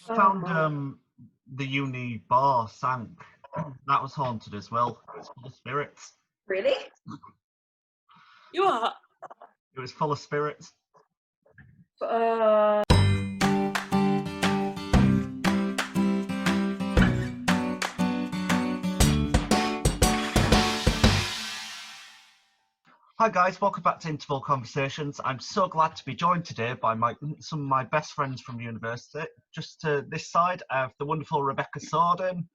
I Oh found my. the uni bar sank. That was haunted as well. It's full of spirits. Really? You are? It was full of spirits. Uh, Hi guys, welcome back to Interval Conversations. I'm so glad to be joined today by some of my best friends from university. Just to this side, I have the wonderful Rebecca Sawdon.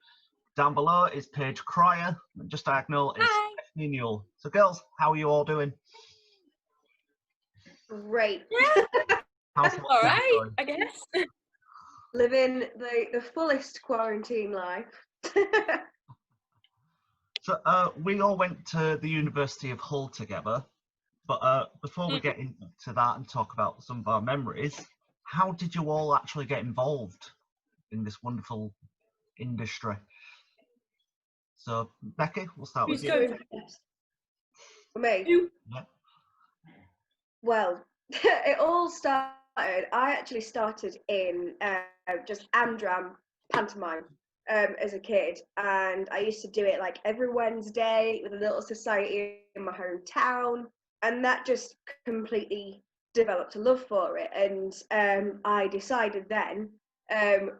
Down below is Paige Cryer. And just diagonal is Hi. Newell. So girls, how are you all doing? great. How's All right, going? I guess. Living the fullest quarantine life. So we all went to the University of Hull together. But before we get into that and talk about some of our memories, how did you all actually get involved in this wonderful industry? So, Becky, we'll start Who's with you. going? For me? You? Yeah. Well, it all started, I actually started in just Amdram pantomime as a kid, and I used to do it like every Wednesday with a little society in my hometown, and that just completely developed a love for it. And I decided then,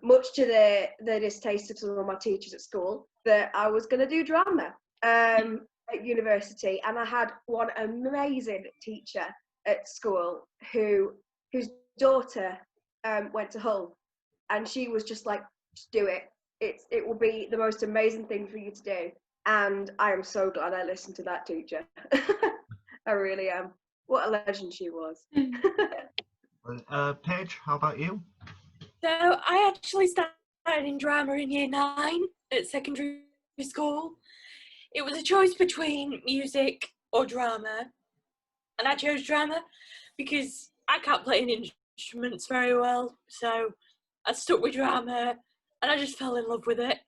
much to the distaste of some of my teachers at school, that I was going to do drama at university, and I had one amazing teacher at school whose daughter went to Hull, and she was just like, just do it. It will be the most amazing thing for you to do. And I am so glad I listened to that teacher. I really am. What a legend she was. Paige, how about you? So I actually started in drama in year 9 at secondary school. It was a choice between music or drama, and I chose drama because I can't play any instruments very well, so I stuck with drama and I just fell in love with it,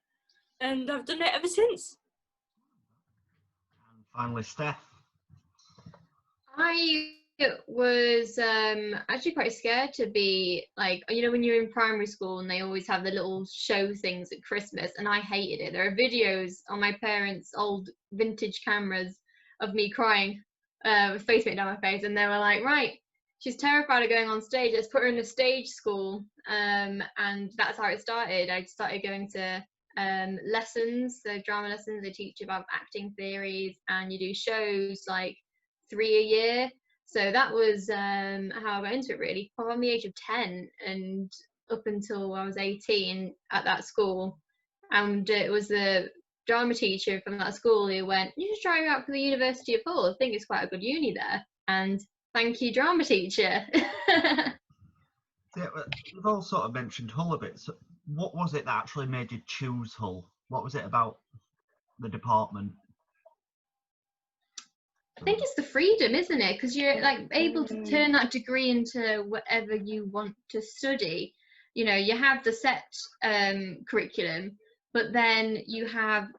and I've done it ever since. And finally, Steph. I was actually quite scared to be like, you know, when you're in primary school and they always have the little show things at Christmas, and I hated it. There are videos on my parents' old vintage cameras of me crying with face paint down my face, and they were like, right, she's terrified of going on stage, let's put her in a stage school. And that's how it started. I started going to lessons, so drama lessons. They teach you about acting theories, and you do shows like 3 a year. So that was how I got into it, really, from the age of 10 and up until I was 18 at that school. And it was the drama teacher from that school who went, you should try me out for the University of Hull, I think it's quite a good uni there. And thank you, drama teacher. Yeah, we've all sort of mentioned Hull a bit. So what was it that actually made you choose Hull? What was it about the department? I think it's the freedom, isn't it? Because you're like able to turn that degree into whatever you want to study. You know, you have the set curriculum, but then you have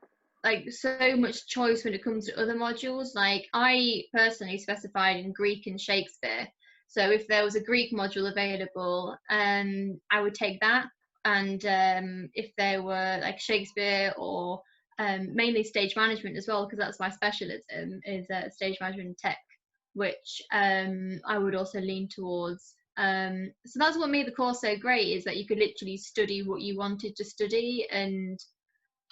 like so much choice when it comes to other modules. Like I personally specified in Greek and Shakespeare. So if there was a Greek module available, I would take that. And if there were like Shakespeare or mainly stage management as well, because that's my specialism, is stage management and tech, which I would also lean towards. So that's what made the course so great, is that you could literally study what you wanted to study, and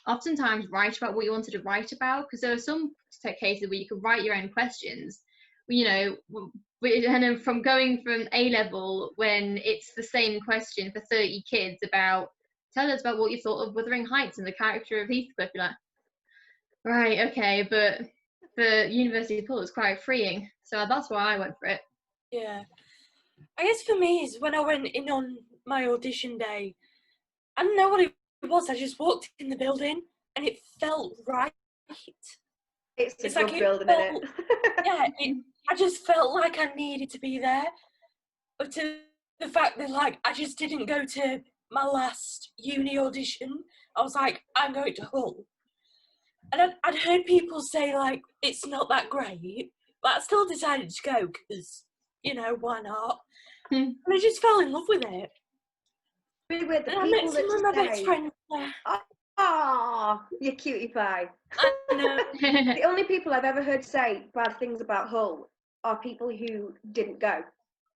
oftentimes write about what you wanted to write about, because there are some cases where you could write your own questions, you know, and then from going from A level, when it's the same question for 30 kids about, tell us about what you thought of Wuthering Heights and the character of Heathcliff, you're like, right, okay, but the University of Hull is quite freeing, so that's why I went for it. Yeah. I guess for me is when I went in on my audition day, I didn't know what it was, I just walked in the building and it felt right. It's a It's good like it building, felt, isn't yeah, I just felt like I needed to be there. But to the fact that, like, I just didn't go to my last uni audition, I was like, I'm going to Hull. And I'd heard people say, like, it's not that great, but I still decided to go because, you know, why not? And I just fell in love with it. really weird. The And I met people some of my that best say, friends there. "Oh, you cutie pie." I know. The only people I've ever heard say bad things about Hull are people who didn't go.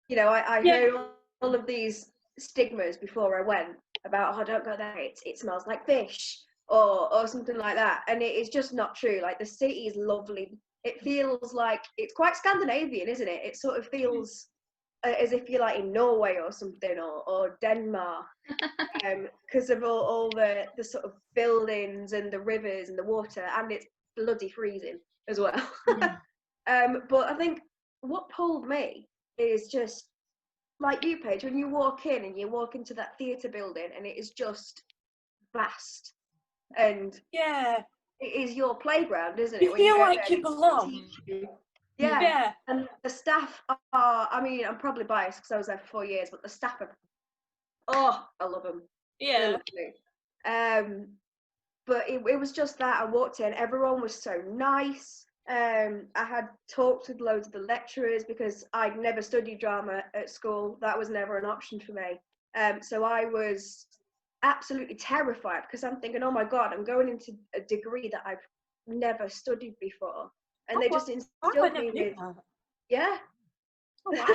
You know, I Yeah. heard all of these stigmas before I went about, oh, don't go there, it smells like fish, or something like that. And it is just not true. Like, the city is lovely. It feels like, it's quite Scandinavian, isn't it? It sort of feels as if you're like in Norway or something, or Denmark, because of all the sort of buildings and the rivers and the water, and it's bloody freezing as well. But I think what pulled me is just like you, Paige, when you walk in and you walk into that theatre building and it is just vast, and Yeah. it is your playground, isn't it? You when you feel go like there you and it's belong. teach you. Yeah. Yeah. And the staff are, I mean, I'm probably biased because I was there for 4 years, but the staff are, oh, I love them. They're Yeah. lovely. But it was just that I walked in, everyone was so nice. I had talked with loads of the lecturers because I'd never studied drama at school. That was never an option for me. So I was absolutely terrified because I'm thinking, oh my God, I'm going into a degree that I've never studied before. And they just I instilled never me knew with, that. yeah, Oh, wow.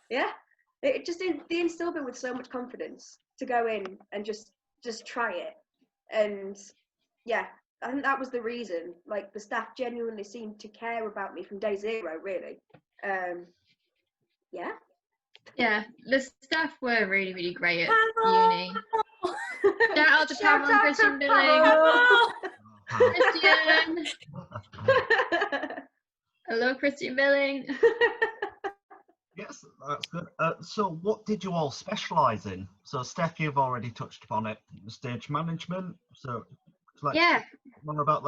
yeah. It just they instilled me with so much confidence to go in and just try it. And yeah, I think that was the reason. Like, the staff genuinely seemed to care about me from day zero, really. Yeah. Yeah, the staff were really, really great at uni. Shout out to Shout Pavel and out Christian to Billing. Pavel. Christian! Hello, Christian Billing. Yes, that's good. So what did you all specialise in? So Steph, you've already touched upon it, stage management. So like, Yeah. more about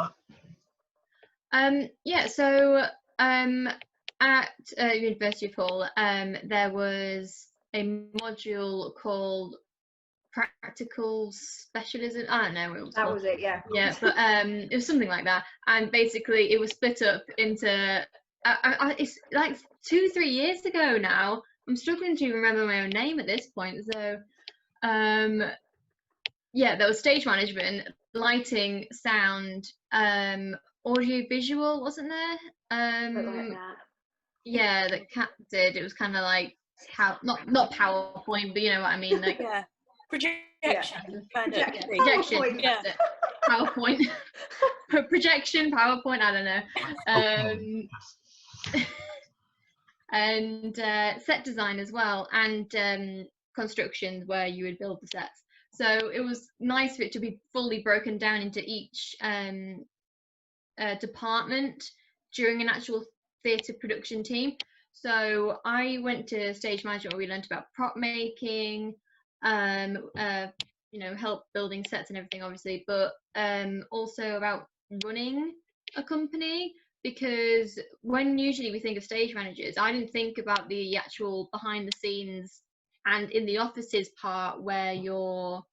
that? Yeah, so at University of Hull, there was a module called practical specialism. I don't know what it was That called. was it, yeah. Yeah, but it was something like that, and basically it was split up into it's like 2-3 years ago now. I'm struggling to remember my own name at this point. So yeah, there was stage management, lighting, sound, audio visual, wasn't there? But like that. Yeah, that Kat did. It was kind of like not PowerPoint, but you know what I mean, like Yeah. Projection. Kind of. Projection. thing. projection. PowerPoint. Yeah. That's it. PowerPoint. Projection, PowerPoint, I don't know. And set design as well, and construction where you would build the sets. So it was nice for it to be fully broken down into each department during an actual theatre production team. So I went to stage management where we learned about prop making, you know, help building sets and everything, obviously, but also about running a company. Because when usually we think of stage managers, I didn't think about the actual behind the scenes and in the offices part where you're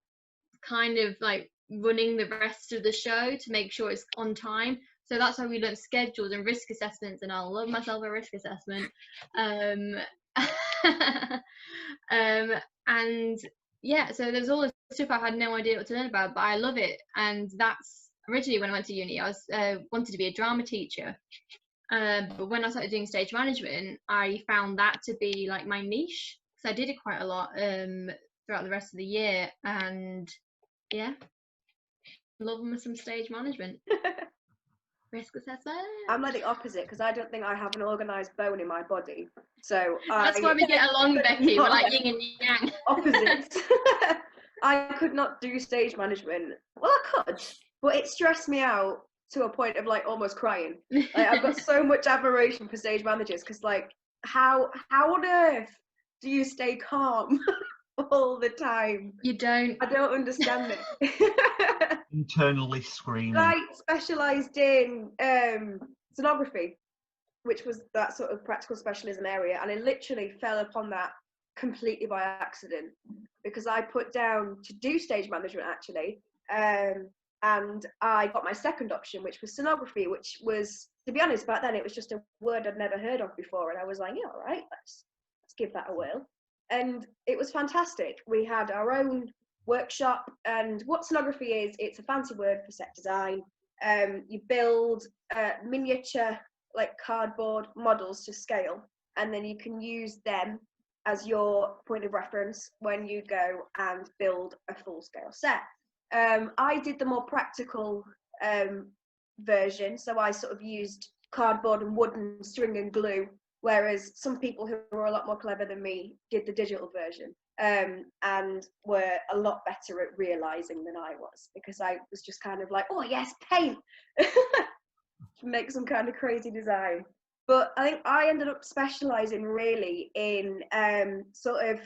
kind of like running the rest of the show to make sure it's on time. So that's why we learned schedules and risk assessments, and I love myself a risk assessment. And yeah, so there's all this stuff I had no idea what to learn about, but I love it. And that's originally when I went to uni, I was wanted to be a drama teacher. But when I started doing stage management, I found that to be like my niche, because I did it quite a lot throughout the rest of the year. And yeah, love me some stage management. Risk assessment. I'm like the opposite because I don't think I have an organised bone in my body. So that's why we get along, Becky. We're like yin and yang. Opposites. I could not do stage management. Well, I could, but it stressed me out to a point of like almost crying. Like, I've got so much admiration for stage managers because, like, how on earth do you stay calm all the time? You don't. I don't understand it. Internally screaming. I specialised in sonography, which was that sort of practical specialism area, and I literally fell upon that completely by accident because I put down to do stage management actually, and I got my second option, which was sonography, which was, to be honest, back then it was just a word I'd never heard of before, and I was like, yeah, all right, let's give that a whirl. And it was fantastic. We had our own workshop. And what scenography is, it's a fancy word for set design. You build miniature, like cardboard models to scale, and then you can use them as your point of reference when you go and build a full-scale set. I did the more practical version, so I sort of used cardboard and wood and string and glue, whereas some people who were a lot more clever than me did the digital version, and were a lot better at realising than I was, because I was just kind of like, oh yes, paint, to make some kind of crazy design. But I think I ended up specialising really in sort of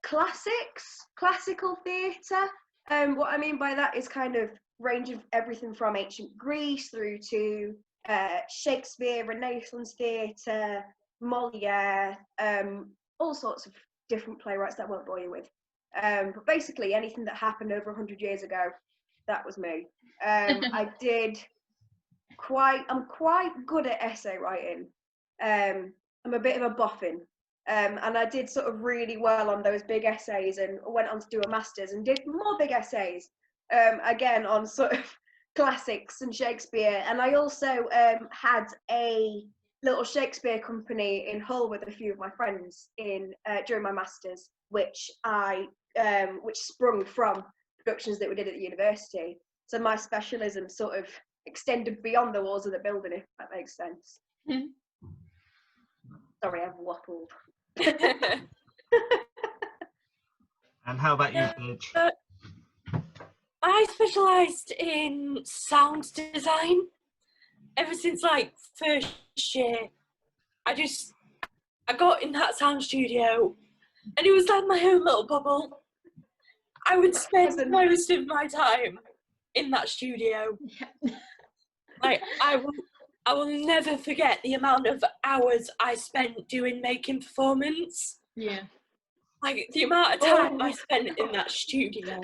classical theatre. What I mean by that is kind of range of everything from ancient Greece through to Shakespeare, Renaissance theatre, Molière, all sorts of different playwrights that I won't bore you with. But basically anything that happened over 100 years ago, that was me. I'm quite good at essay writing. I'm a bit of a boffin. And I did sort of really well on those big essays, and went on to do a master's and did more big essays, again on sort of classics and Shakespeare. And I also had a little Shakespeare company in Hull with a few of my friends during my master's, which sprung from productions that we did at the university. So my specialism sort of extended beyond the walls of the building, if that makes sense. Sorry, I've waffled. And how about you, Paige? I specialised in sound design. Ever since like first year, I got in that sound studio, and it was like my own little bubble. I would spend most of my time in that studio. Like I will never forget the amount of hours I spent doing making performance. Yeah. Like the amount of time I spent in that studio.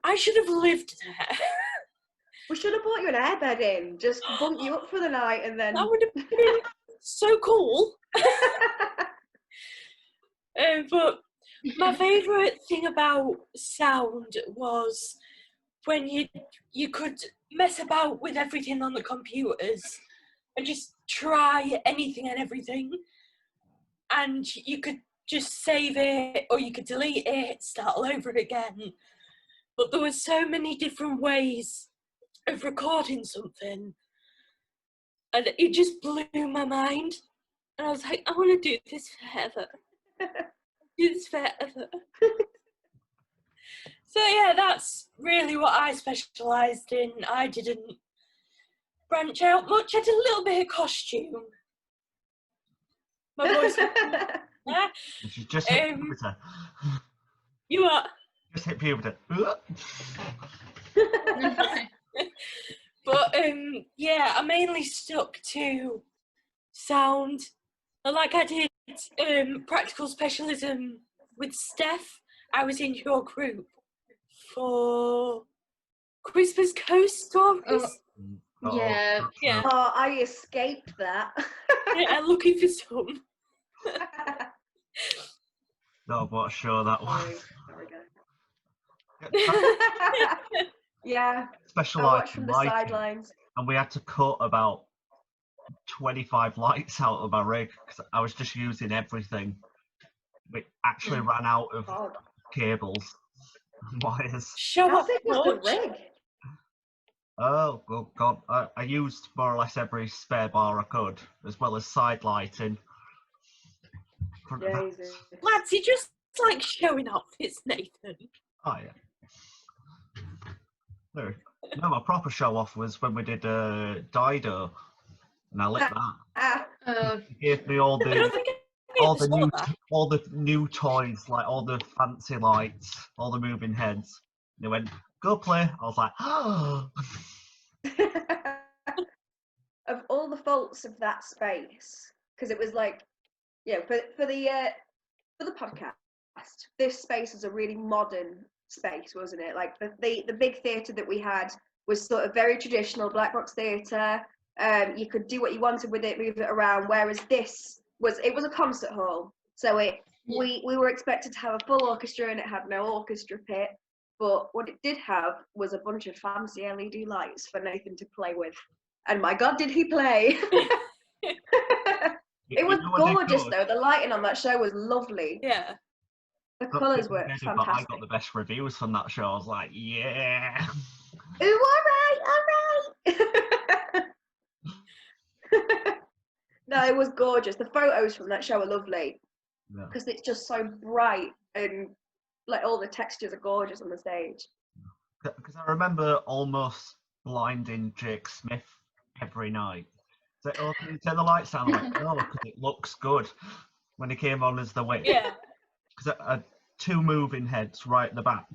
I should have lived there. We should have brought you an airbed in, just bunk you up for the night, and then... That would have been so cool. But my favourite thing about sound was when you could mess about with everything on the computers and just try anything and everything, and you could just save it, or you could delete it, start all over again. But there were so many different ways of recording something, and it just blew my mind. And I was like, I want to do this forever. Do this forever. So yeah, that's really what I specialised in. I didn't branch out much. I did a little bit of costume. My voice. Yeah. She's just hit puberty. You what? Just hit puberty. But yeah, I mainly stuck to sound. Like I did practical specialism with Steph. I was in your group for Christmas Coast Stories. Yeah. Yeah. Oh, I escaped that. Yeah, looking for some. No, what a show that was. Sorry, guys. Yeah. Special I watched lighting, from the sidelines. and we had to cut about 25 lights out of my rig because I was just using everything. We actually ran out of cables and wires. How big was the rig? Oh, God. I used more or less every spare bar I could, as well as side lighting. Jesus. Lads, you just like showing off, it's Nathan. Oh, yeah. No, my proper show off was when we did Dido, and I lit that. He gave me all the new toys, like all the fancy lights, all the moving heads. And they went, go play. I was like, oh. Of all the faults of that space, because it was like, yeah, for the podcast, this space was a really modern space, wasn't it? Like the big theatre that we had was sort of very traditional black box theatre. You could do what you wanted with it, move it around. Whereas this was a concert hall, so it we were expected to have a full orchestra, and it had no orchestra pit. But what it did have was a bunch of fancy LED lights for Nathan to play with. And my God, did he play! It was gorgeous, though. The lighting on that show was lovely. Yeah. The colours were But fantastic. I got the best reviews from that show. I was like, yeah. Ooh, all right. No, it was gorgeous. The photos from that show are lovely because it's just so bright and like all the textures are gorgeous on the stage. Because I remember almost blinding Jake Smith every night. So, oh, can you turn the lights down? I'm like, no, because it looks good. When he came on as the witch. Yeah. Because I had 2 moving heads right at the back.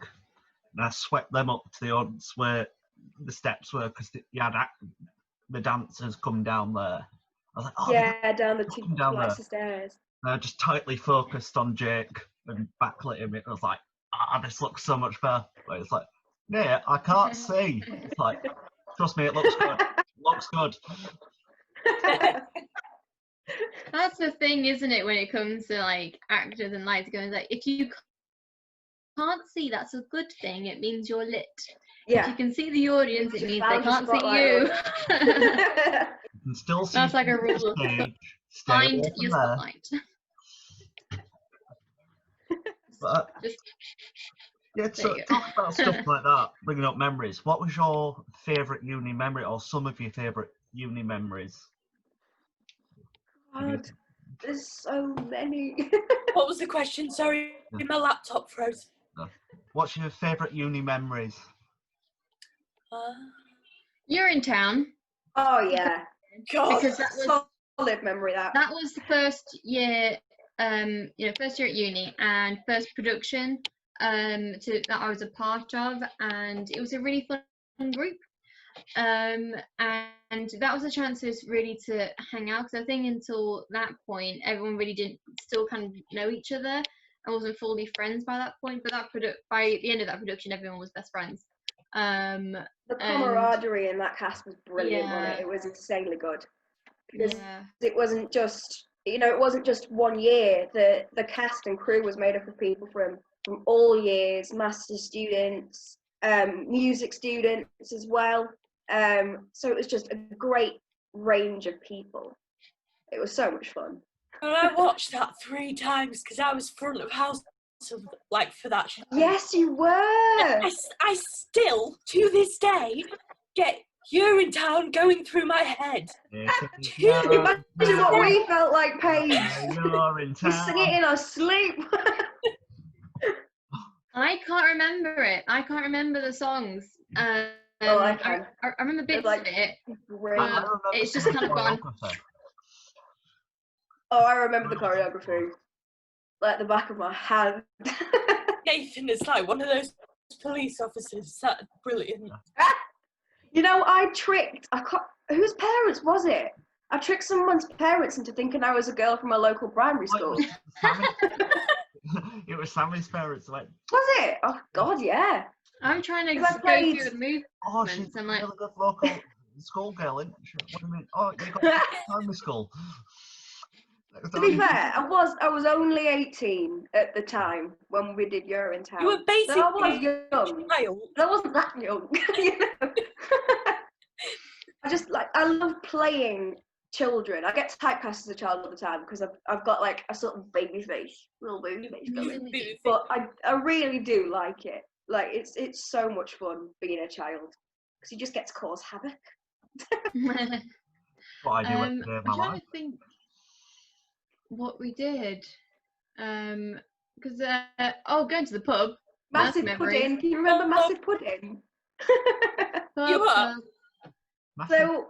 And I swept them up to the audience where the steps were, because you had the dancers come down there. I was like, oh, yeah, down the 2 flights of stairs. And I just tightly focused on Jake and backlit him. It was like, this looks so much better. But it's like, yeah, I can't see. It's like, trust me, it looks good. It looks good. That's the thing, isn't it, when it comes to like actors and lights going, like, if you can't see, that's a good thing. It means you're lit. Yeah. If you can see the audience, it means they found your can't see spotlight. you. You can still see That's like a the rule. stage. Stay Find away from your there. spotlight. But, Just yeah, there so you go. talk about stuff like that, bringing up memories. What was your favourite uni memory, or some of your favourite uni memories? God, there's so many. What was the question? Sorry, my laptop froze. What's your favourite uni memories? You're in town. Oh yeah, God. Because that was solid memory. That was the first year, first year at uni and first production that I was a part of, and it was a really fun group. And that was a chance really to hang out, because I think until that point everyone really didn't still kind of know each other. I wasn't fully friends by that point, but by the end of that production everyone was best friends. the camaraderie in that cast was brilliant. Yeah. Wasn't it? It was insanely good because Yeah. it wasn't just it wasn't just one year. The cast and crew was made up of people from all years, master's students, music students as well. So it was just a great range of people. It was so much fun. And I watched that 3 times because I was front of house for that show. Yes, you were. I still, to this day, get "You're in Town" going through my head. Imagine what we felt like, Paige. You're in We town. sing it in our sleep. I can't remember it. I can't remember the songs. I can. I remember bits like of it. Brilliant. It's just kind of gone. Oh, I remember the choreography like the back of my hand. Nathan is like one of those police officers. That's brilliant. I tricked. Whose parents was it? I tricked someone's parents into thinking I was a girl from a local primary school. It was Sammy's parents. Like, was it? Oh God, yeah. I'm trying to Because go I played- through the movements. oh, she's I'm a like, really good local schoolgirl, isn't she? What do you mean? Oh, you got primary school. To be fair, I was only 18 at the time when we did You're in Town. You were basically so I was young. child. But I wasn't that young. I love playing children. I get typecast as a child all the time because I've got like a sort of baby face, little baby face going. But I really do like it. Like it's so much fun being a child because you just get to cause havoc. What I do every day of my I'm trying life. to think what we did. Because going to the pub. Massive memories. Pudding. Can you remember Massive Pudding? You are. So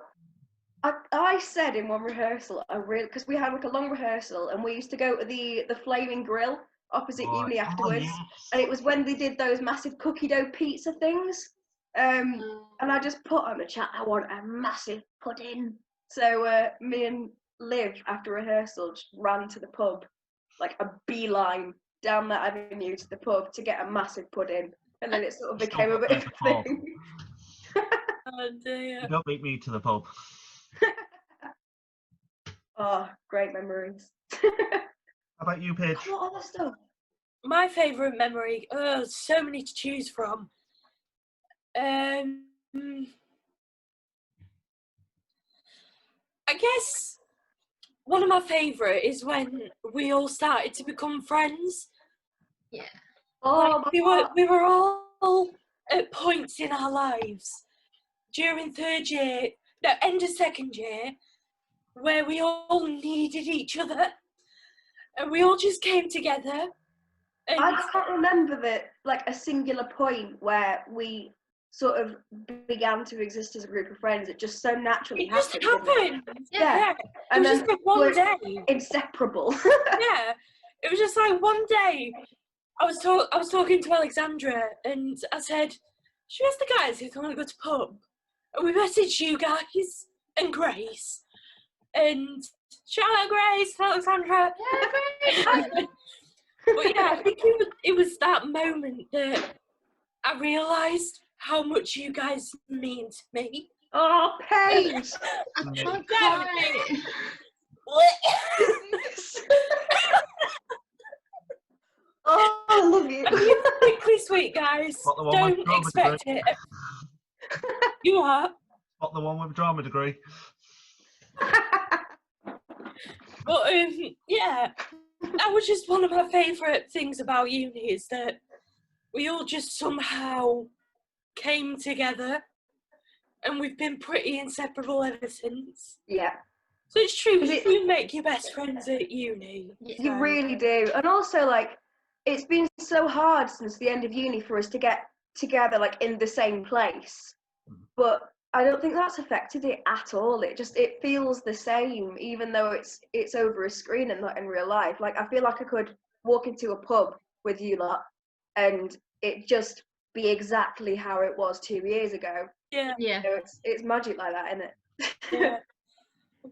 I said in one rehearsal, because we had like a long rehearsal and we used to go to the Flaming Grill opposite uni afterwards, yes. and it was when they did those massive cookie dough pizza things. And I just put on the chat, I want a massive pudding. So me and Liv after rehearsal just ran to the pub, like a beeline down that avenue to the pub to get a massive pudding, and then it sort of became a bit of a thing. Oh dear. You don't beat me to the pub. Oh, great memories. How about you, Paige? What other stuff? My favourite memory, so many to choose from. I guess one of my favourite is when we all started to become friends. Yeah. Oh, Like, we were all at points in our lives during third year, no, end of second year, where we all needed each other, and we all just came together. And I can't remember like a singular point where we sort of began to exist as a group of friends. It just so naturally it just happened. didn't it? happened. Yeah. It And was then just like one we're day. inseparable. Yeah, it was just like one day. I was talking to Alexandra, and I said, "Should we ask the guys if they want to go to pub?" And we messaged you guys and Grace, and shout out Grace, Alexandra. Yeah, great. But yeah, I think it was that moment that I realised how much you guys mean to me. Oh, Paige! I can't cry. Oh, I love you. Quickly sweet, guys. Got the one with Don't drama expect degree. it. You are. Got the one with drama degree. But yeah, that was just one of my favourite things about uni, is that we all just somehow came together, and we've been pretty inseparable ever since. Yeah, So it's true, Is you it- do make your best friends at uni. you really do. And also, like, it's been so hard since the end of uni for us to get together, like, in the same place. But I don't think that's affected it at all. It feels the same, even though it's over a screen and not in real life. Like, I feel like I could walk into a pub with you lot and it just be exactly how it was 2 years ago. Yeah, Yeah. So it's magic like that, isn't it? yeah.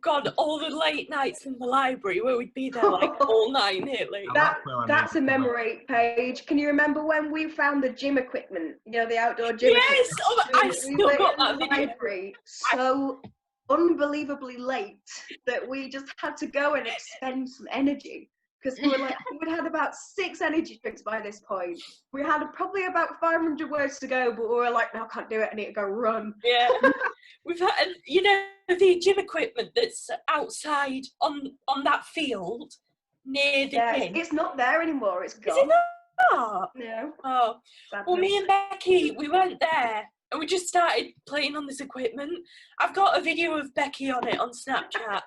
God, all the late nights in the library where we'd be there like all night nearly. That's a memory, Paige. Can you remember when we found the gym equipment? You know, the outdoor gym Yes! equipment? Oh, I still were got in that the video. library so unbelievably late that we just had to go and expend some energy. Because we'd had about 6 energy drinks by this point. We had probably about 500 words to go, but we were like, no, I can't do it. I need to go run. Yeah. We've had, you know, the gym equipment that's outside on that field near the Yeah, gym. it's not there anymore. It's gone. Is it not? No. Oh. Well, Sadly. me and Becky, we went there and we just started playing on this equipment. I've got a video of Becky on it on Snapchat.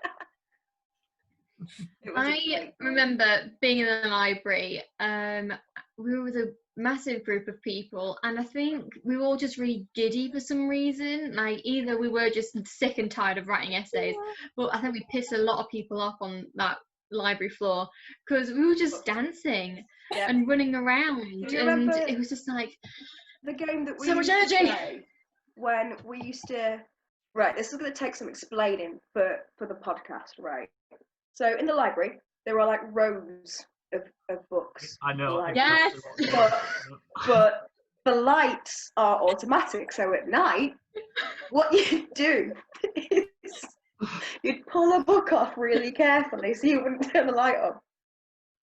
I remember being in the library. We were with a massive group of people, and I think we were all just really giddy for some reason. Like, either we were just sick and tired of writing essays, but I think we pissed a lot of people off on that library floor because we were just dancing and running around, Do you and remember it was just like the game that we so much used to energy. play when we used to? Right, this is going to take some explaining for the podcast, right? So in the library, there are like rows of books. I know. Like, Yes. but the lights are automatic. So at night, what you do is you'd pull a book off really carefully so you wouldn't turn the light off.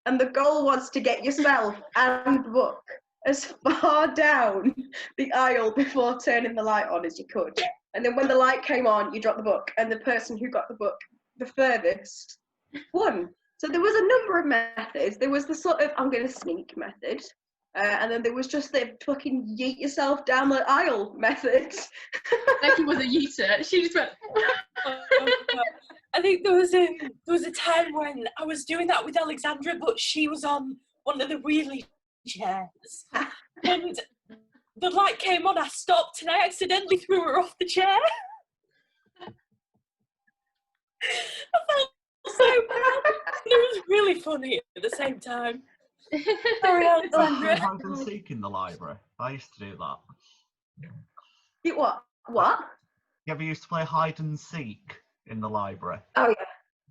And the goal was to get yourself and the book as far down the aisle before turning the light on as you could. And then when the light came on, you dropped the book, and the person who got the book the furthest won. So there was a number of methods. There was the sort of I'm going to sneak method, and then there was just the fucking yeet yourself down the aisle method. Becky was a yeeter. She just went. I think there was a time when I was doing that with Alexandra, but she was on one of the wheelie chairs, and the light came on. I stopped and I accidentally threw her off the chair. I felt so bad. It was really funny at the same time. Sorry, Alexandra. Hide and seek in the library. I used to do that. You what? What? You ever used to play hide and seek in the library? Oh yeah,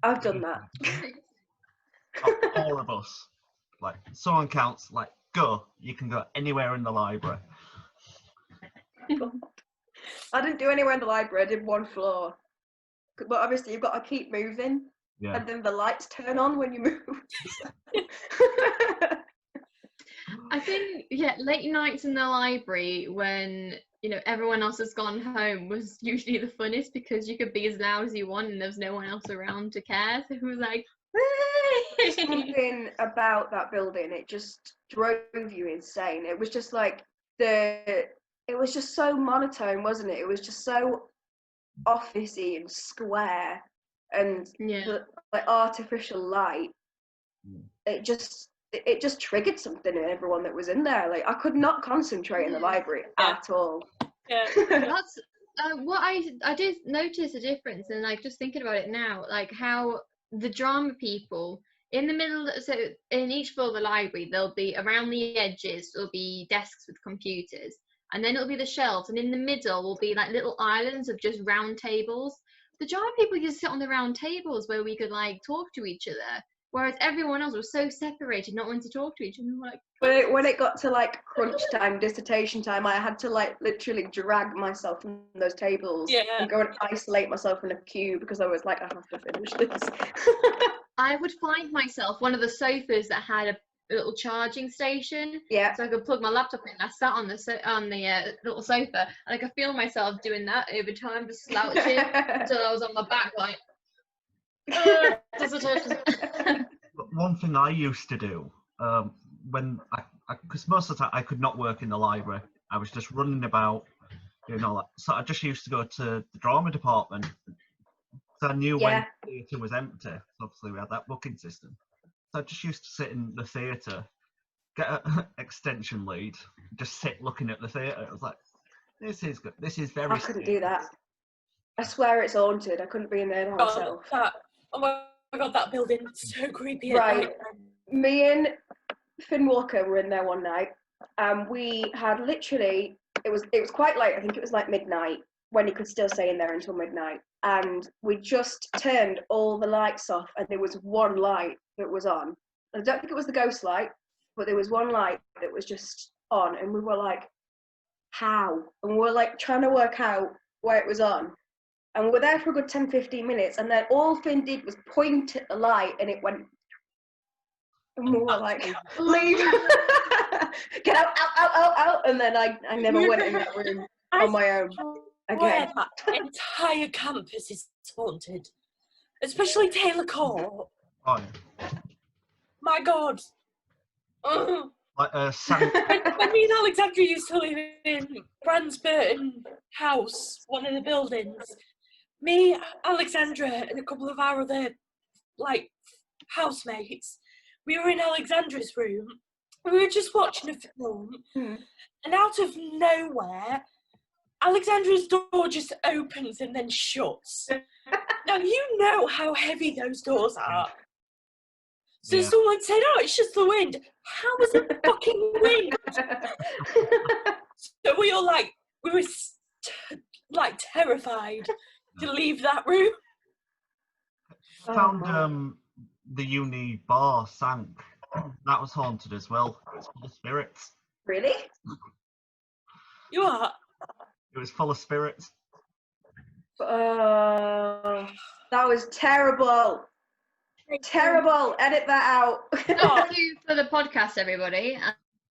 I've done that. All of us. Like, someone counts, like, go. You can go anywhere in the library. I didn't do anywhere in the library. I did one floor. But obviously, you've got to keep moving. Yeah. and then the lights turn on when you move. I think, yeah, late nights in the library when, you know, everyone else has gone home was usually the funnest because you could be as loud as you want and there's no one else around to care. So it was like, Something about that building, it just drove you insane. It was just like it was just so monotone, wasn't it? It was just so officey and square, and yeah. the like artificial light. It just triggered something in everyone that was in there. Like, I could not concentrate in the library at all. Yeah. That's what I did notice a difference, and like just thinking about it now, like how the drama people in the middle, so in each floor of the library there'll be around the edges there'll be desks with computers, and then it'll be the shelves, and in the middle will be like little islands of just round tables. The drama people used to sit on the round tables where we could like talk to each other, whereas everyone else was so separated, not wanting to talk to each other. Like, When it got to like crunch time, dissertation time, I had to like literally drag myself from those tables and go and isolate myself in a queue because I was like, I have to finish this. I would find myself one of the sofas that had a little charging station, Yeah. so I could plug my laptop in. I sat on the little sofa, and I could feel myself doing that over time, just slouching until I was on my back, like. Dissertation. One thing I used to do when because most of the time I could not work in the library, I was just running about, you know, like, so I just used to go to the drama department. So I knew when the theatre was empty. Obviously, we had that booking system. So I just used to sit in the theatre, get an extension lead, just sit looking at the theatre. I was like, this is good. This is very. I couldn't do that. I swear it's haunted. I couldn't be in there myself. Oh my god, that building's so creepy. Right. Me and Finn Walker were in there one night, and we had literally, it was quite late. I think it was like midnight when you could still stay in there until midnight. And we just turned all the lights off, and there was one light that was on. I don't think it was the ghost light, but there was one light that was just on, and we were like, how? And we were like trying to work out where it was on. And we were there for a good 10-15 minutes, and then all Finn did was point at the light, and it went. And we were like, leave! Get out! And then I never went in that room on my own again. That entire campus is haunted, especially Taylor Court. Oh, My god. like when me and Alexandra used to live in Bransburton House, one of the buildings, me, Alexandra, and a couple of our other like housemates, we were in Alexandra's room. We were just watching a film, and out of nowhere, Alexandra's door just opens and then shuts. Now you know how heavy those doors are. So someone said, "Oh, it's just the wind." How was it fucking wind? So we were terrified to leave that room. Found the uni bar sank. That was haunted as well. It's full of spirits. Really? You are? It was full of spirits. That was terrible. Terrible. Edit that out. Thank you for the podcast, everybody.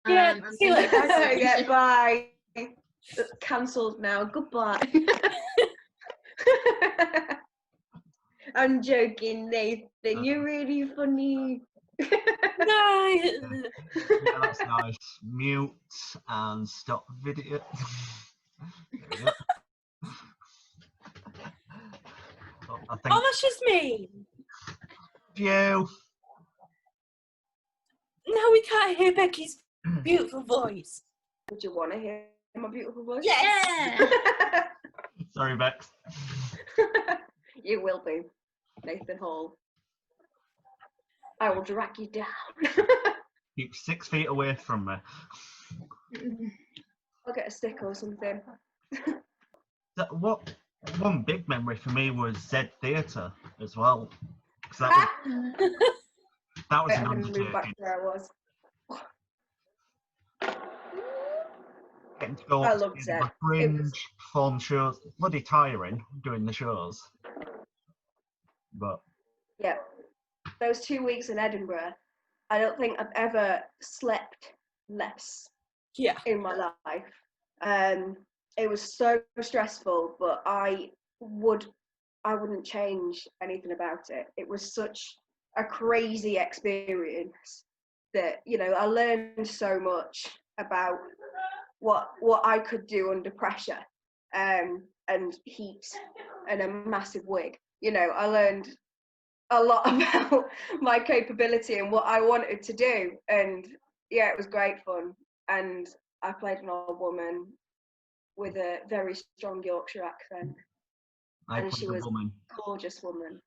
Yeah, see you later. Yeah, bye. Cancelled now. Goodbye. I'm joking, Nathan. You're really funny. No. Yeah, that's nice. Mute and stop video. I think that's just me. you. No, we can't hear Becky's beautiful voice. Would you want to hear my beautiful voice? Yes. Yeah. Sorry, Bex. You will be, Nathan Hall. I will drag you down. Keep 6 feet away from me. I'll get a stick or something. One big memory for me was Z Theatre as well. That was Wait, an I'm going to move back undertaking. to where I was. Getting to go I up loved to Zed. the fringe perform shows, bloody tiring doing the shows. But Yeah. Those 2 weeks in Edinburgh, I don't think I've ever slept less Yeah. in my life. It was so stressful, but I wouldn't change anything about it. It was such a crazy experience that, you know, I learned so much about what I could do under pressure, and heat and a massive wig. You know, I learned a lot about my capability and what I wanted to do, and yeah, it was great fun. And I played an old woman with a very strong Yorkshire accent, I and she played a was woman. a gorgeous woman.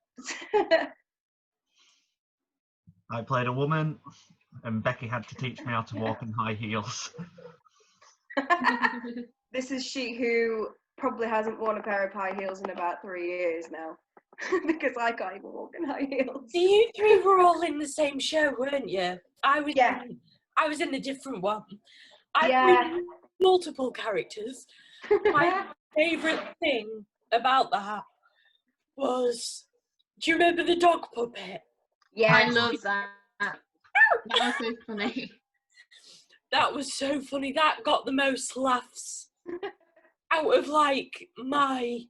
I played a woman, and Becky had to teach me how to walk in high heels. This is she who probably hasn't worn a pair of high heels in about 3 years now, because I can't even walk in high heels. You three were all in the same show, weren't you? I was in a different one. I played multiple characters. My favourite thing about that was, do you remember the dog puppet? Yeah, I love that. That was so funny. That was so funny. That got the most laughs out of like my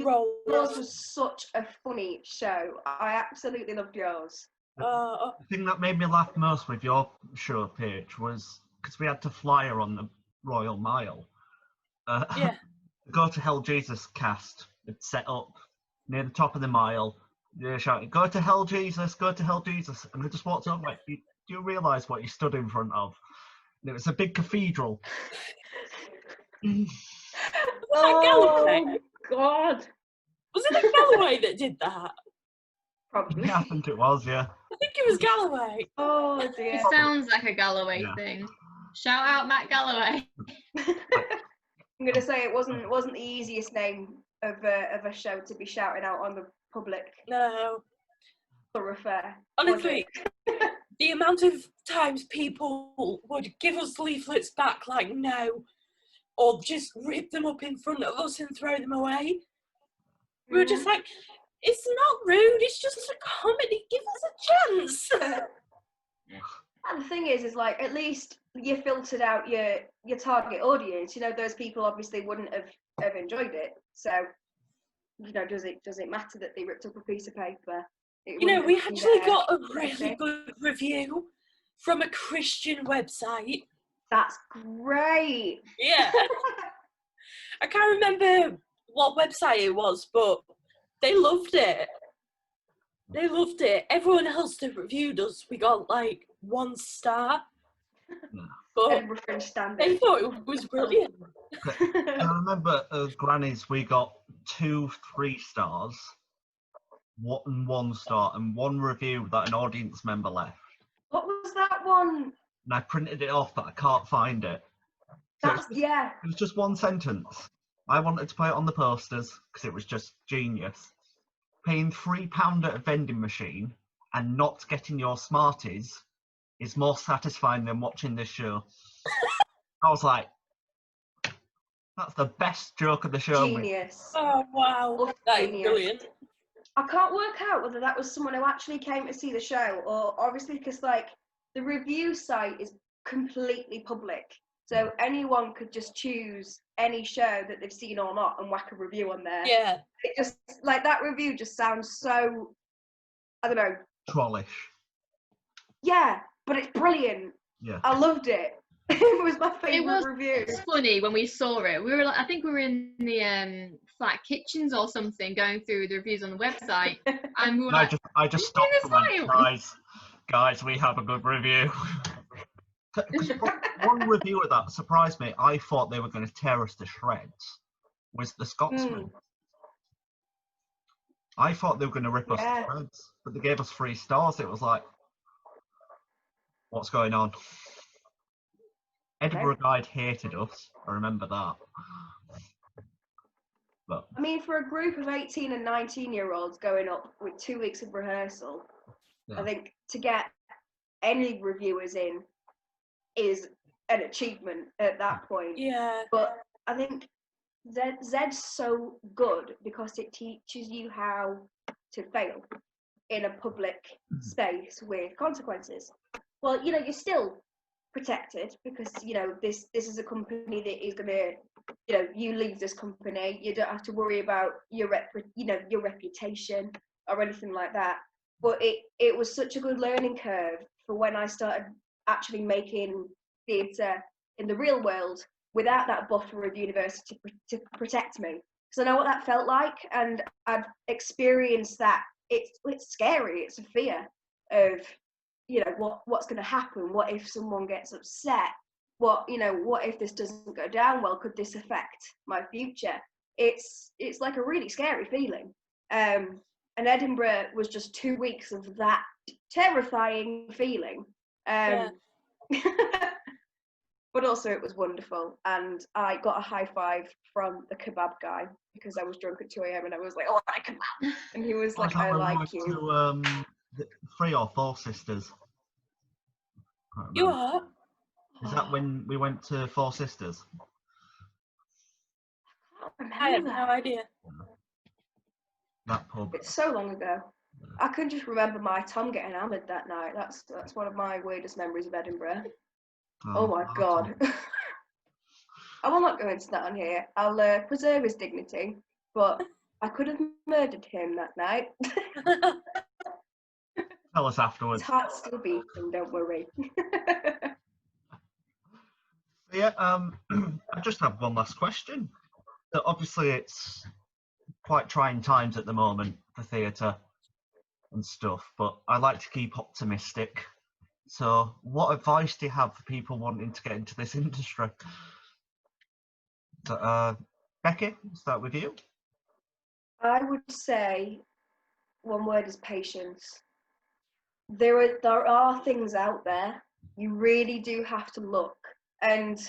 role. Yours was such a funny show. I absolutely loved yours. The thing that made me laugh most with your show, Paige, was because we had to fly her on the Royal Mile. Yeah. Go to Hell Jesus cast had set up near the top of the mile. They're shouting, "Go to Hell Jesus, go to Hell Jesus." And I just walked up like, do you realise what you stood in front of? And it was a big cathedral. Oh, God. Was it Galloway that did that? Probably. Yeah, I think it was, yeah. I think it was Galloway. Oh, dear. It sounds like a Galloway Yeah. thing. Shout out Matt Galloway. I'm gonna say it wasn't the easiest name of a show to be shouting out on the public No. thoroughfare. Honestly, the amount of times people would give us leaflets back like no, or just rip them up in front of us and throw them away. We were just like, it's not rude, it's just a comedy, give us a chance. And the thing is like, at least you filtered out your target audience. You know, those people obviously wouldn't have enjoyed it. So, you know, does it matter that they ripped up a piece of paper? You know, we actually got a really good review from a Christian website. That's great. Yeah. I can't remember what website it was, but they loved it. They loved it. Everyone else that reviewed us, we got like 1 star. But they thought it was brilliant. I remember Granny's, we got 2 3 stars, 1 star, and 1 review that an audience member left. What was that one? And I printed it off, but I can't find it. So it was just 1 sentence. I wanted to put it on the posters because it was just genius. Paying £3 at a vending machine and not getting your Smarties is more satisfying than watching this show. I was like, that's the best joke of the show. Genius. Oh, wow. That is brilliant. I can't work out whether that was someone who actually came to see the show, or obviously because like the review site is completely public. So anyone could just choose any show that they've seen or not and whack a review on there. Yeah. It just, like, that review just sounds so, I don't know. Trollish. Yeah, but it's brilliant. Yeah. I loved it. It was my favourite review. It's funny when we saw it. We were like, I think we were in the flat kitchens or something, going through the reviews on the website, and we were like, I just stopped and went, guys, we have a good review. One review of that surprised me. I thought they were going to tear us to shreds. Was the Scotsman? I thought they were going to rip us to shreds, but they gave us 3 stars. It was like, what's going on? Edinburgh Guide hated us. I remember that. But I mean, for a group of 18 and 19-year-olds going up with 2 weeks of rehearsal, I think to get any reviewers in is an achievement at that point. Yeah. But I think Zed's so good because it teaches you how to fail. in a public space with consequences. Well, you know, you're still protected because, you know, this is a company that is going to, you know, you leave this company, you don't have to worry about your your reputation or anything like that. But it was such a good learning curve for when I started actually making theatre in the real world without that buffer of university to protect me. So I know what that felt like, and I've experienced that. It's scary. It's a fear of, you know, what's going to happen. What if someone gets upset? What if this doesn't go down well? Could this affect my future? It's like a really scary feeling. And Edinburgh was just 2 weeks of that terrifying feeling. Yeah. But also it was wonderful, and I got a high five from the kebab guy because I was drunk at 2 a.m. and I was like, "Oh, I kebab," and he was like, "I like you." To 3 or 4 Sisters. You are? Is that when we went to 4 Sisters? I have no idea. That pub. It's so long ago. I can just remember my Tom getting hammered that night. That's one of my weirdest memories of Edinburgh. Oh my God. I will not go into that on here. I'll preserve his dignity, but I could have murdered him that night. Tell us afterwards. His heart's still beating, don't worry. Yeah, I just have one last question. So obviously it's quite trying times at the moment for theatre and stuff, but I like to keep optimistic. So what advice do you have for people wanting to get into this industry? So, Becky, we'll start with you. I would say one word is patience. There are things out there. You really do have to look. And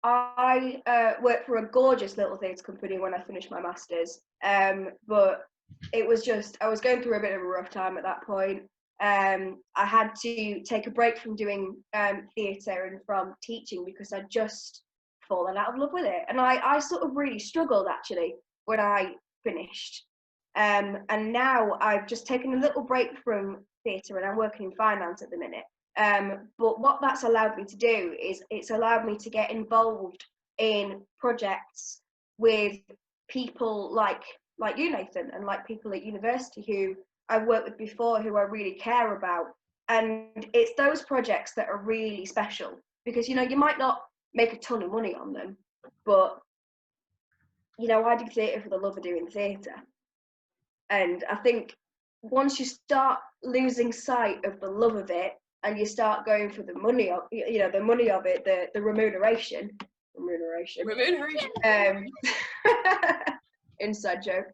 I worked for a gorgeous little theatre company when I finished my masters, but it was just, I was going through a bit of a rough time at that point. I had to take a break from doing theatre and from teaching because I'd just fallen out of love with it. And I sort of really struggled actually when I finished. And now I've just taken a little break from theatre and I'm working in finance at the minute. But what that's allowed me to do is it's allowed me to get involved in projects with people like you, Nathan, and like people at university who I've worked with before who I really care about. And it's those projects that are really special because, you know, you might not make a ton of money on them, but, you know, I do theatre for the love of doing theatre. And I think once you start losing sight of the love of it and you start going for the money of, you know, the money of it, the remuneration, inside joke,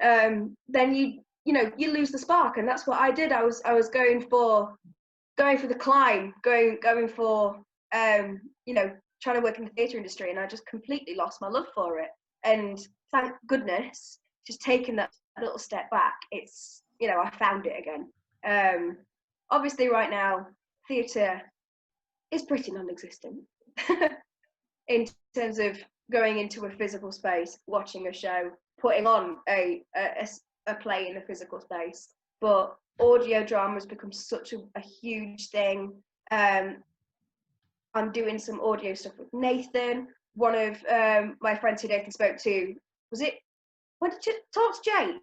then you lose the spark. And that's what I did. I was going for the climb, going for trying to work in the theatre industry, and I just completely lost my love for it. And thank goodness, just taking that little step back, it's, you know, I found it again. Obviously right now theatre is pretty non-existent in terms of going into a physical space, watching a show, putting on a play in a physical space, but audio drama has become such a huge thing. I'm doing some audio stuff with Nathan. One of my friends who Nathan spoke to, when did you talk to Jake?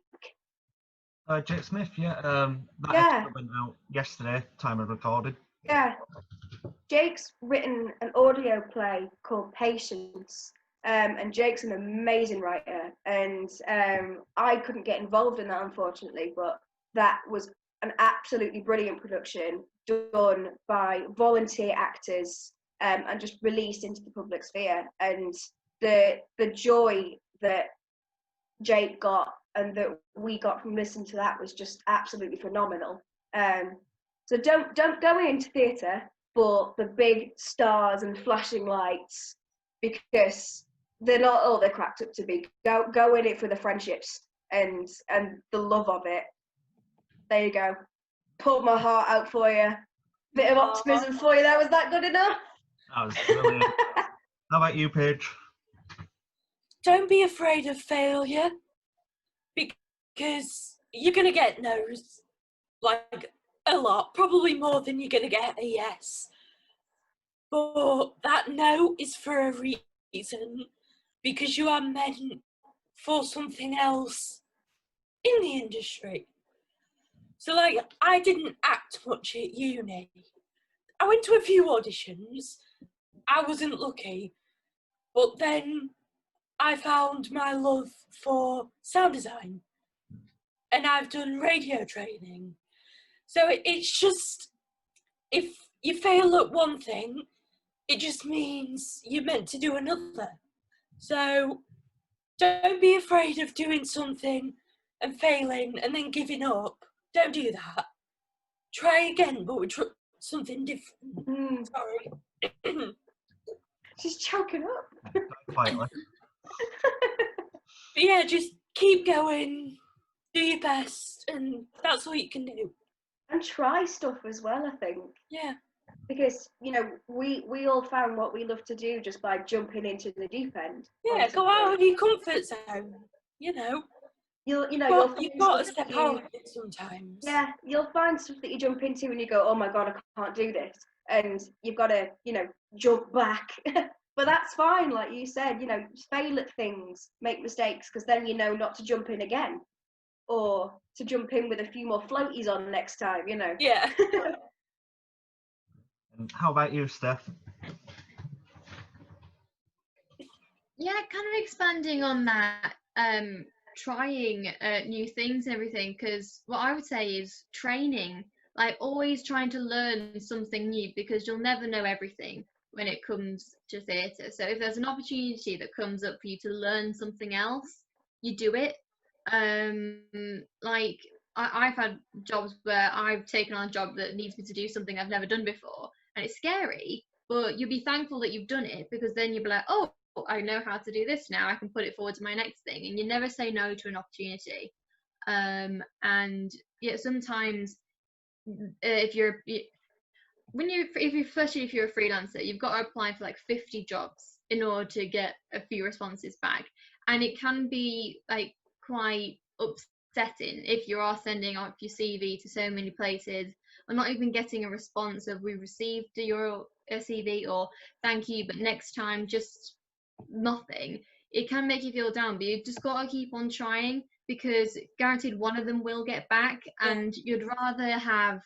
Jake Smith, yeah. That episode went out yesterday, time of recording. Yeah. Jake's written an audio play called Patience, and Jake's an amazing writer, and I couldn't get involved in that, unfortunately, but that was an absolutely brilliant production done by volunteer actors, and just released into the public sphere. And the joy that Jake got and that we got from listening to that was just absolutely phenomenal. So don't go into theatre for the big stars and flashing lights, because they're not all they're cracked up to be. Go in it for the friendships and the love of it. There you go. Pulled my heart out for you. Bit of optimism for you there. Was that good enough? That was brilliant. How about you, Paige? Don't be afraid of failure, because you're going to get no's. like a lot, probably more than you're going to get a yes. But that no is for a reason, because you are meant for something else in the industry. So, like, I didn't act much at uni. I went to a few auditions. I wasn't lucky. But then I found my love for sound design. And I've done radio training. So it's just, if you fail at one thing, it just means you're meant to do another. So don't be afraid of doing something and failing and then giving up. Don't do that. Try again, but with something different. Sorry. She's choking up. Quietly. But yeah, just keep going, do your best, and that's all you can do. And try stuff as well, I think. Yeah. Because, you know, we all found what we love to do just by jumping into the deep end. Yeah, go out of your comfort zone, you know. You've You've got to step out of it sometimes. Yeah, you'll find stuff that you jump into and you go, oh my God, I can't do this. And you've got to, you know, jump back. But that's fine, like you said, you know, fail at things, make mistakes, because then you know not to jump in again. Or to jump in with a few more floaties on next time, you know. Yeah. And how about you, Steph? Yeah, kind of expanding on that, trying new things and everything, because what I would say is training, like always trying to learn something new, because you'll never know everything when it comes to theatre. So if there's an opportunity that comes up for you to learn something else, you do it. Like I've had jobs where I've taken on a job that needs me to do something I've never done before, and it's scary, but you'll be thankful that you've done it, because then you'll be like, oh, I know how to do this now, I can put it forward to my next thing. And you never say no to an opportunity. And yeah, sometimes if you're a freelancer, you've got to apply for like 50 jobs in order to get a few responses back, and it can be like quite upsetting if you are sending off your CV to so many places and not even getting a response of we received your CV or thank you, but next time, just nothing. It can make you feel down, but you just got to keep on trying, because guaranteed one of them will get back. And you'd rather have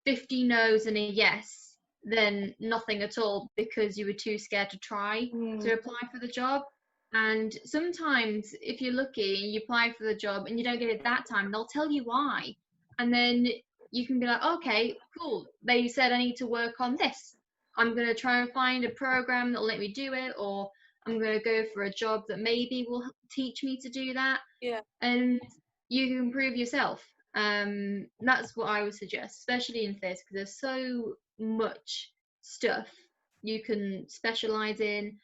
50 no's and a yes than nothing at all because you were too scared to try to apply for the job. And sometimes if you're lucky and you apply for the job and you don't get it that time, they'll tell you why, and then you can be like, okay, cool, they said I need to work on this, I'm going to try and find a program that'll let me do it, or I'm going to go for a job that maybe will teach me to do that. Yeah. And you can improve yourself. That's what I would suggest, especially in theatre, because there's so much stuff you can specialise in,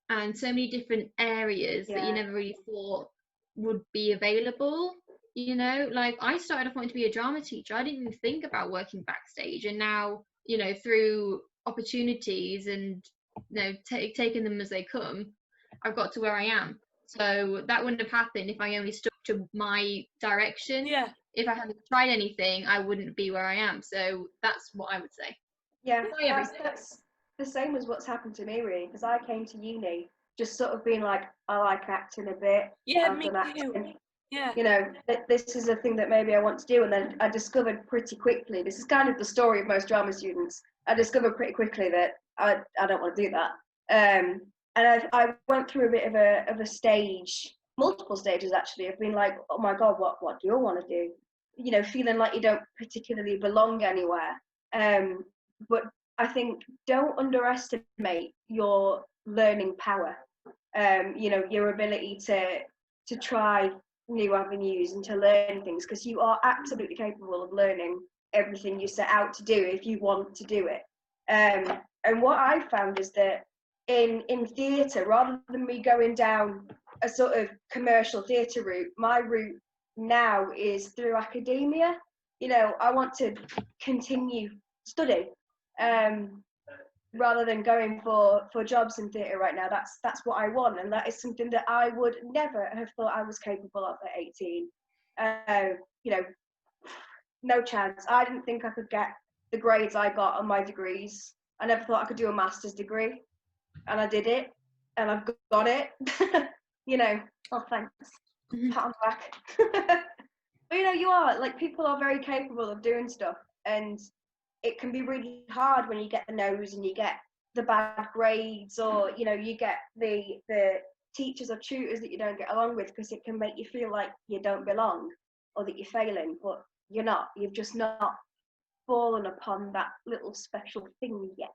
and so many different areas that you never really thought would be available. You know, like I started off wanting to be a drama teacher. I didn't even think about working backstage, and now, you know, through opportunities and, you know, taking them as they come, I've got to where I am. So that wouldn't have happened if I only stuck to my direction. Yeah. If I hadn't tried anything, I wouldn't be where I am. So that's what I would say. Yeah, that's the same as what's happened to me, really, because I came to uni just sort of being like, I like acting a bit. Yeah, I've me done acting. too. Yeah. You know, this is a thing that maybe I want to do. And then I discovered pretty quickly, this is kind of the story of most drama students, I discovered pretty quickly that I don't want to do that. And I went through a bit of a stage, multiple stages actually, of being like, oh my God, what do you want to do? You know, feeling like you don't particularly belong anywhere. But I think don't underestimate your learning power. You know, your ability to try new avenues and to learn things, because you are absolutely capable of learning everything you set out to do if you want to do it. And what I found is that in theatre, rather than me going down a sort of commercial theatre route, my route now is through academia. You know, I want to continue study rather than going for jobs in theatre right now. That's what I want, and that is something that I would never have thought I was capable of at 18. You know, no chance. I didn't think I could get the grades I got on my degrees. I never thought I could do a master's degree, and I did it, and I've got it. You know, oh thanks, pat on the back. But you know, you are like, people are very capable of doing stuff, and it can be really hard when you get the no's and you get the bad grades, or you know, you get the teachers or tutors that you don't get along with, because it can make you feel like you don't belong or that you're failing, but you're not. You've just not fallen upon that little special thing yet.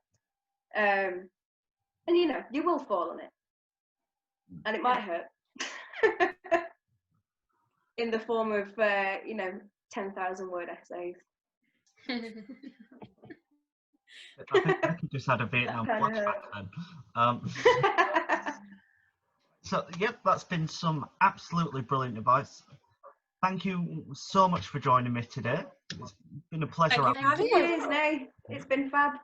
And you know, you will fall on it, and it might hurt. In the form of you know, 10,000 word essays. I think Becky just had a Vietnam flashback then. So, yep, that's been some absolutely brilliant advice. Thank you so much for joining me today. It's been a pleasure. Thank you for having me. Cheers, Nay. It's been fab.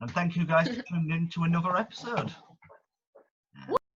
And thank you guys for tuning in to another episode.